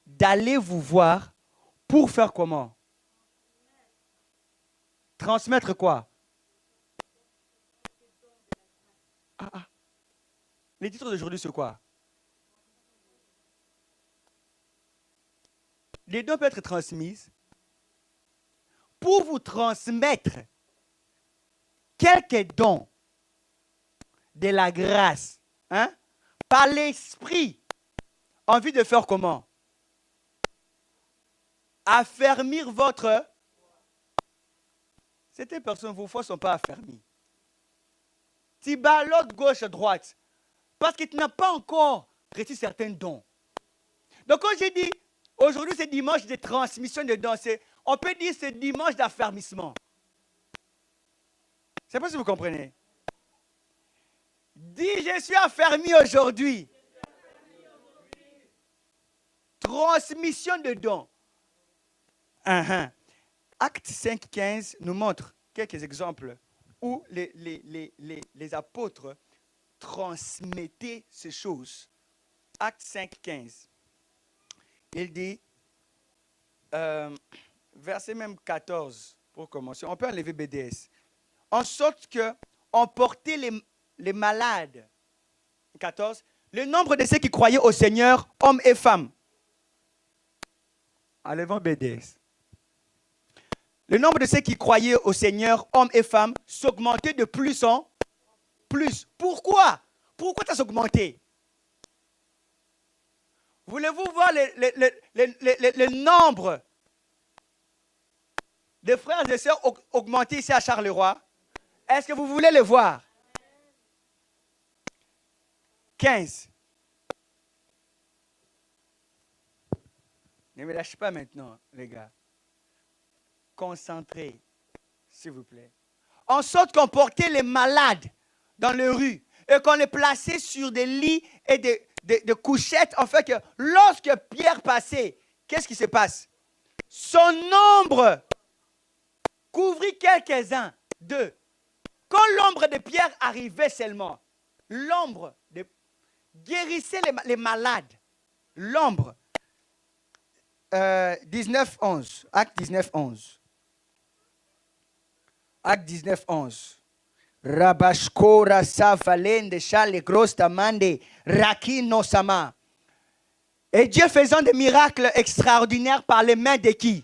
d'aller vous voir pour faire comment? Transmettre quoi? Les titres d'aujourd'hui, c'est quoi? Les dons peuvent être transmis pour vous transmettre quelques dons de la grâce, hein, par l'esprit, en vue de faire comment? Affermir votre... Certaines personnes, vos foi ne sont pas affermies. Tu bats l'autre gauche, droite, parce que tu n'as pas encore reçu certains dons. Donc, quand j'ai dit, aujourd'hui, c'est dimanche de transmission de dons, on peut dire c'est dimanche d'affermissement. Je ne sais pas si vous comprenez. Dis, je suis affermi aujourd'hui. Transmission de dons. Acte 5, 15 nous montre quelques exemples où les apôtres transmettaient ces choses. Acte 5, 15. Il dit, verset même 14, pour commencer, on peut enlever BDS. En sorte qu'on portait les malades. 14. Le nombre de ceux qui croyaient au Seigneur, hommes et femmes. Enlevons BDS. Le nombre de ceux qui croyaient au Seigneur, hommes et femmes, s'augmentait de plus en plus. Pourquoi? Pourquoi ça s'augmentait? Voulez-vous voir le nombre de frères et sœurs augmenter ici à Charleroi? Est-ce que vous voulez le voir? 15. Ne me lâchez pas maintenant, les gars. Concentrez, s'il vous plaît. En sorte qu'on portait les malades dans les rues et qu'on les plaçait sur des lits et des couchettes, en fait que lorsque Pierre passait, qu'est-ce qui se passe? Son ombre couvrit quelques-uns d'eux. Quand l'ombre de Pierre arrivait seulement, l'ombre guérissait les malades. L'ombre. 19, 11. Acte 19, 11. Acte 19, 11. Rabashkora savalende chale grosta mande rakino sama. Et Dieu faisant des miracles extraordinaires par les mains de qui?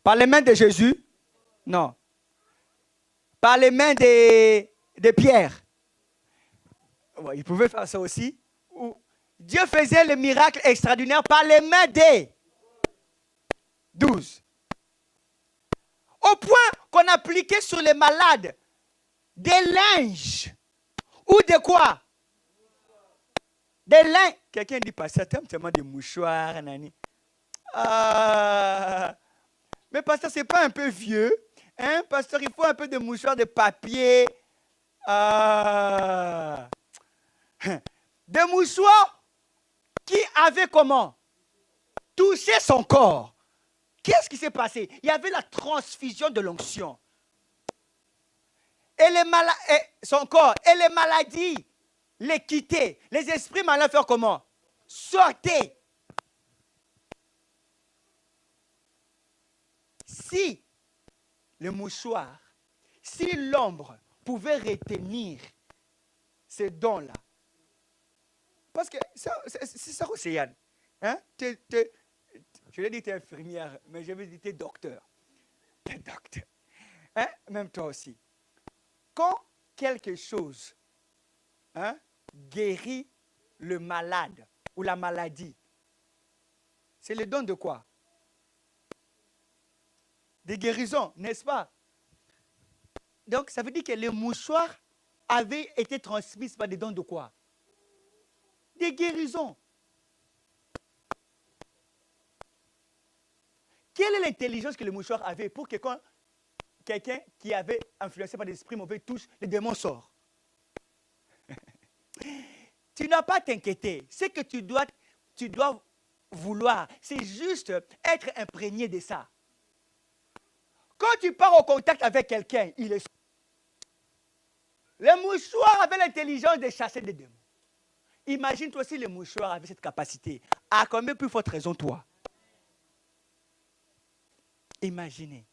Par les mains de Jésus? Non. Par les mains de Pierre. Ouais, il pouvait faire ça aussi. Dieu faisait les miracles extraordinaires par les mains de 12. Au point qu'on appliquait sur les malades des linges. Ou de quoi? Des linges. Quelqu'un dit pas ça, tellement des mouchoirs, nani. Mais pasteur, c'est pas un peu vieux? Hein, pasteur, il faut un peu de mouchoirs de papier. Des mouchoirs qui avaient comment? Touché son corps. Qu'est-ce qui s'est passé? Il y avait la transfusion de l'onction. Et son corps, et les maladies les quittaient. Les esprits malins faire comment? Sortez. Si le mouchoir, si l'ombre pouvait retenir ces dons-là, parce que c'est ça, Océane. Hein? Je l'ai dit, tu es infirmière, mais je veux dire, tu es docteur. Tu es docteur. Hein? Même toi aussi. Quand quelque chose guérit le malade ou la maladie, c'est le don de quoi? Des guérisons, n'est-ce pas? Donc, ça veut dire que les mouchoirs avaient été transmis par des dons de quoi? Des guérisons. Quelle est l'intelligence que le mouchoir avait pour que quand quelqu'un qui avait influencé par des esprits mauvais touche, le démon sort? Tu n'as pas à t'inquiéter. Ce que tu dois vouloir, c'est juste être imprégné de ça. Quand tu pars au contact avec quelqu'un, il est... Le mouchoir avait l'intelligence de chasser des démons. Imagine-toi si les mouchoirs avaient cette capacité. À combien plus forte raison toi? Imaginez.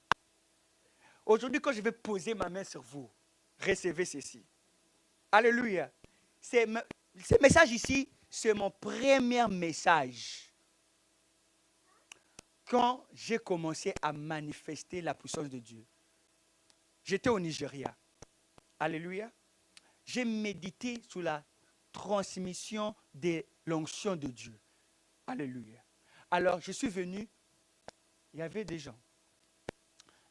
Aujourd'hui, quand je vais poser ma main sur vous, recevez ceci. Alléluia. Ce message ici, c'est mon premier message. Quand j'ai commencé à manifester la puissance de Dieu, j'étais au Nigeria. Alléluia. J'ai médité sur la transmission de l'onction de Dieu. Alléluia. Alors, je suis venu, il y avait des gens,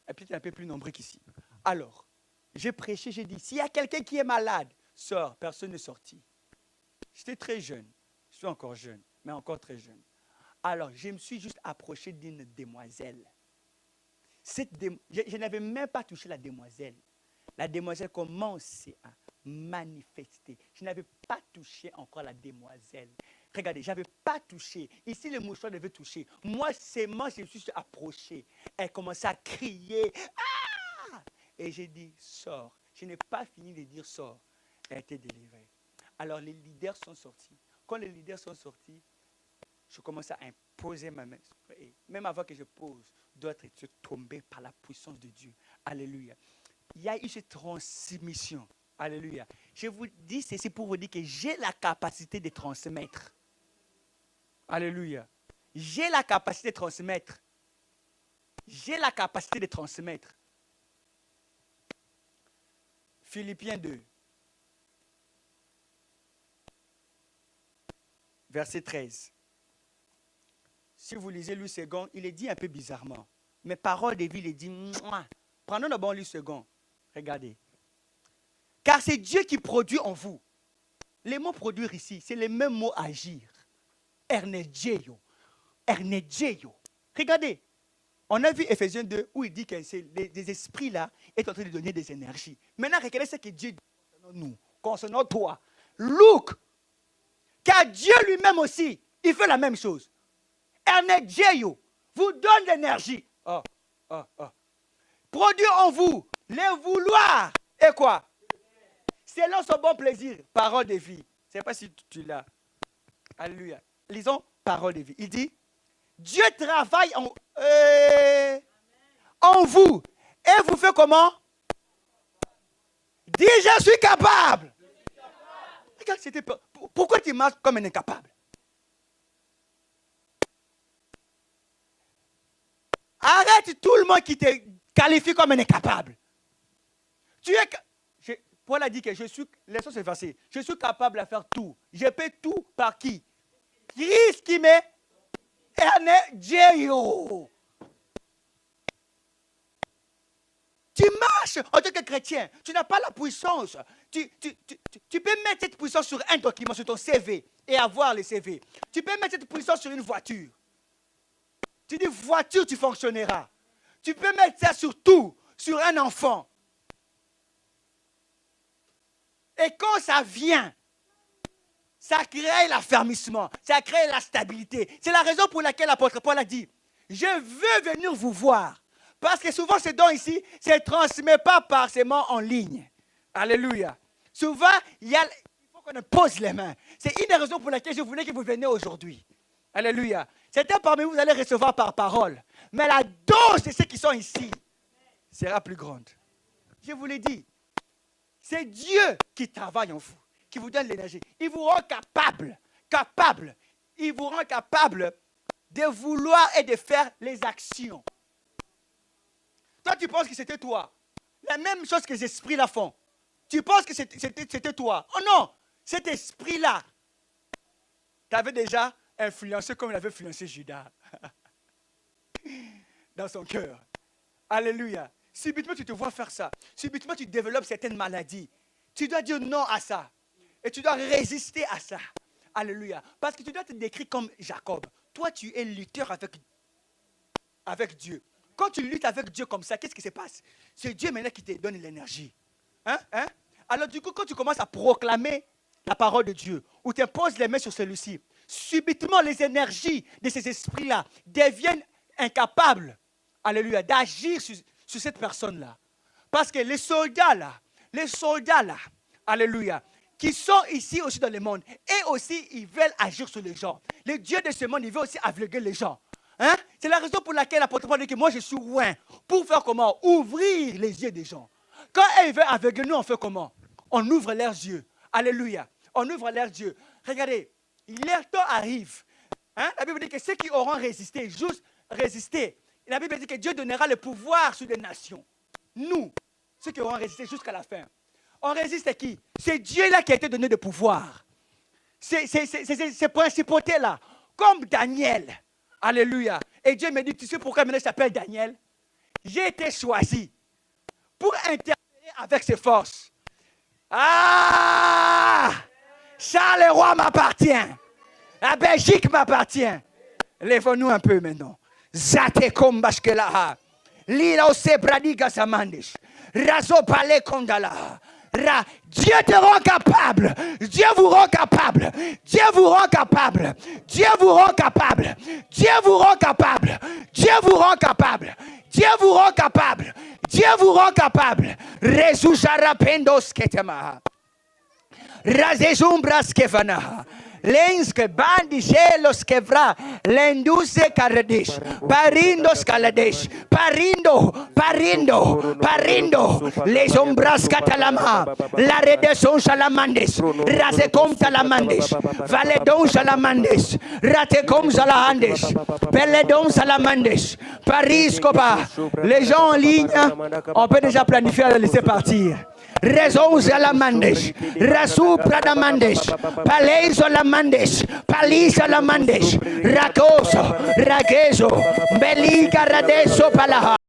et peut-être un peu plus nombreux qu'ici. Alors, j'ai prêché, j'ai dit, s'il y a quelqu'un qui est malade, sors. Personne n'est sorti. J'étais très jeune. Je suis encore jeune, mais encore très jeune. Alors, je me suis juste approché d'une demoiselle. Je n'avais même pas touché la demoiselle. La demoiselle commençait à manifester. Je n'avais pas touché encore la demoiselle. Regardez, je n'avais pas touché. Ici, le mouchoir devait toucher. Moi, seulement, je me suis approché. Elle commençait à crier. Ah! Et j'ai dit, sors. Je n'ai pas fini de dire sors. Elle a été délivrée. Alors, les leaders sont sortis. Quand les leaders sont sortis, je commence à imposer ma main. Et même avant que je pose, d'autres se tomber par la puissance de Dieu. Alléluia. Il y a eu cette transmission. Alléluia. Je vous dis ceci pour vous dire que j'ai la capacité de transmettre. Alléluia. J'ai la capacité de transmettre. J'ai la capacité de transmettre. Philippiens 2. Verset 13. Si vous lisez Louis II, il est dit un peu bizarrement. Mais parole de vie, il est dit, mouah. Prenons d'abord Louis II. Regardez. Car c'est Dieu qui produit en vous. Les mots produire ici, c'est les mêmes mots agir. Ernegeio. Ernegeio. Regardez. On a vu Ephésiens 2 où il dit que les esprits là est en train de donner des énergies. Maintenant, regardez ce que Dieu dit concernant nous, concernant toi. Look. Car Dieu lui-même aussi, il fait la même chose. Ernegeio vous donne l'énergie. Produit en vous les vouloirs. Et quoi? Selon son bon plaisir. Parole de vie. Je ne sais pas si tu l'as. Alléluia. Lisons parole de vie. Il dit, Dieu travaille en vous. Et vous fait comment? Dis, je suis capable. Regarde, pourquoi tu marches comme un incapable? Arrête tout le monde qui te qualifie comme un incapable. Paul a dit que je suis, laissons ce verset, je suis capable de faire tout. Je peux tout par qui? Christ qui m'est Ernegeio. Tu marches en tant que chrétien. Tu n'as pas la puissance. Tu peux mettre cette puissance sur un document, sur ton CV, et avoir le CV. Tu peux mettre cette puissance sur une voiture. Tu dis voiture, tu fonctionneras. Tu peux mettre ça sur tout, sur un enfant. Et quand ça vient, ça crée l'affermissement, ça crée la stabilité. C'est la raison pour laquelle l'apôtre Paul a dit, je veux venir vous voir. Parce que souvent, ces dons ici, ne se transmet pas forcément en ligne. Alléluia. Souvent, il faut qu'on pose les mains. C'est une des raisons pour laquelle je voulais que vous veniez aujourd'hui. Alléluia. Certains parmi vous allez recevoir par parole. Mais la dose de ceux qui sont ici sera plus grande. Je vous l'ai dit. C'est Dieu qui travaille en vous, qui vous donne l'énergie. Il vous rend capable. Il vous rend capable de vouloir et de faire les actions. Toi, tu penses que c'était toi. La même chose que les esprits-là font. Tu penses que c'était toi. Oh non, cet esprit-là t'avait déjà influencé comme il avait influencé Judas. Dans son cœur. Alléluia. Subitement, tu te vois faire ça. Subitement, tu développes certaines maladies. Tu dois dire non à ça. Et tu dois résister à ça. Alléluia. Parce que tu dois te décrire comme Jacob. Toi, tu es lutteur avec Dieu. Quand tu luttes avec Dieu comme ça, qu'est-ce qui se passe? C'est Dieu maintenant qui te donne l'énergie. Alors du coup, quand tu commences à proclamer la parole de Dieu, ou tu poses les mains sur celui-ci, subitement, les énergies de ces esprits-là deviennent incapables, alléluia, d'agir sur cette personne-là. Parce que les soldats là, alléluia, qui sont ici aussi dans le monde. Et aussi, ils veulent agir sur les gens. Le Dieu de ce monde, il veut aussi aveugler les gens. Hein? C'est la raison pour laquelle l'apôtre Paul dit que moi, je suis loin. Pour faire comment? Ouvrir les yeux des gens. Quand il veut aveugler, nous, on fait comment? On ouvre leurs yeux. Alléluia. On ouvre leurs yeux. Regardez, leur temps arrive. Hein? La Bible dit que ceux qui auront résisté, juste résister. La Bible dit que Dieu donnera le pouvoir sur les nations. Nous, ceux qui auront résisté jusqu'à la fin. On résiste à qui? C'est Dieu-là qui a été donné le pouvoir. Ces principautés-là. Comme Daniel. Alléluia. Et Dieu me dit, tu sais pourquoi maintenant je t'appelle Daniel? J'ai été choisi pour interférer avec ses forces. Ah! Charles le roi m'appartient. La Belgique m'appartient. Lève-nous un peu maintenant. Zate kombashkela. Lila ose bradiga samandish. Razo pale kondala. Dieu te rend capable. Dieu vous rend capable. Dieu vous rend capable. Dieu vous rend capable. Dieu vous rend capable. Dieu vous rend capable. Dieu vous rend capable. Dieu vous rend capable. Rezujara pendos ketema. Razezumbras kevana. Lenske bandi gelos quebra, lenduse caradish, parindos caladesh, parindo, les ombras catalama, la redeson salamandes, razecom salamandes, valedon salamandes, ratecom salahandes, peledon salamandes, pariscopa, les gens en ligne, on peut déjà planifier à laisser partir. Raison Zalamandes, Rasu Pradamandes, Palais Zalamandes, Palis Zalamandes, Rakoso, Ragezo, Beliga Radeso Palaha.